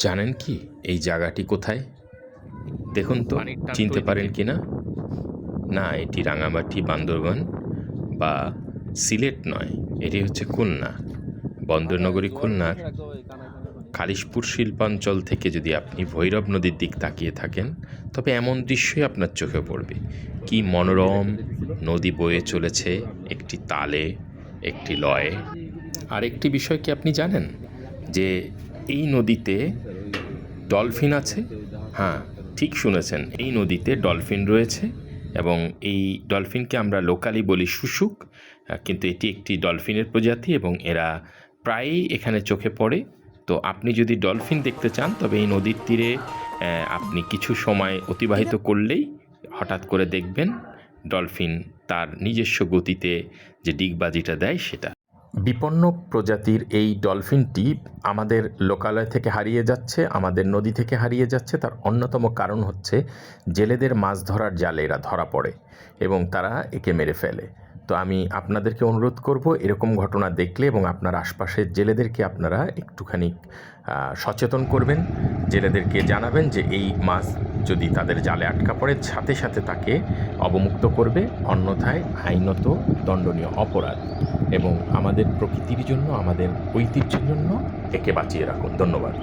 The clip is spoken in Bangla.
জানেন কি এই জায়গাটি কোথায়? দেখুন তো, চিনতে পারেন কি না? না, এটি রাঙামাটি, বান্দরবান বা সিলেট নয়, এটি হচ্ছে খুলনা। বন্দরনগরী খুলনার খালিশপুর শিল্পাঞ্চল থেকে যদি আপনি ভৈরব নদীর দিক তাকিয়ে থাকেন, তবে এমন দৃশ্যই আপনার চোখে পড়বে। কি মনোরম নদী বয়ে চলেছে একটি তালে, একটি লয়ে। আর একটি বিষয় কি আপনি জানেন যে এই নদীতে ডলফিন আছে? হ্যাঁ, ঠিক শুনেছেন, এই নদীতে ডলফিন রয়েছে এবং এই ডলফিনকে আমরা লোকালি বলি শুশুক, কিন্তু এটি একটি ডলফিনের প্রজাতি এবং এরা প্রায়ই এখানে চোখে পড়ে। তো আপনি যদি ডলফিন দেখতে চান, তবে এই নদীর তীরে আপনি কিছু সময় অতিবাহিত করলেই হঠাৎ করে দেখবেন ডলফিন তার নিজস্ব গতিতে যে ডিগবাজিটা দেয় সেটা। বিপন্ন প্রজাতির এই ডলফিনটি আমাদের লোকালয় থেকে হারিয়ে যাচ্ছে, আমাদের নদী থেকে হারিয়ে যাচ্ছে। তার অন্যতম কারণ হচ্ছে জেলেদের মাছ ধরার জালে এরা ধরা পড়ে এবং তারা একে মেরে ফেলে। তো আমি আপনাদেরকে অনুরোধ করব, এরকম ঘটনা দেখলে এবং আপনার আশপাশের জেলেদেরকে আপনারা একটুখানি সচেতন করবেন, জেলেদেরকে জানাবেন যে এই মাছ যদি তাদের জালে আটকা পড়ে সাথে সাথে তাকে অবমুক্ত করবে, অন্যথায় আইনত দণ্ডনীয় অপরাধ। এবং আমাদের প্রকৃতির জন্য, আমাদের ঐতিহ্যের জন্য একে বাঁচিয়ে রাখুন। ধন্যবাদ।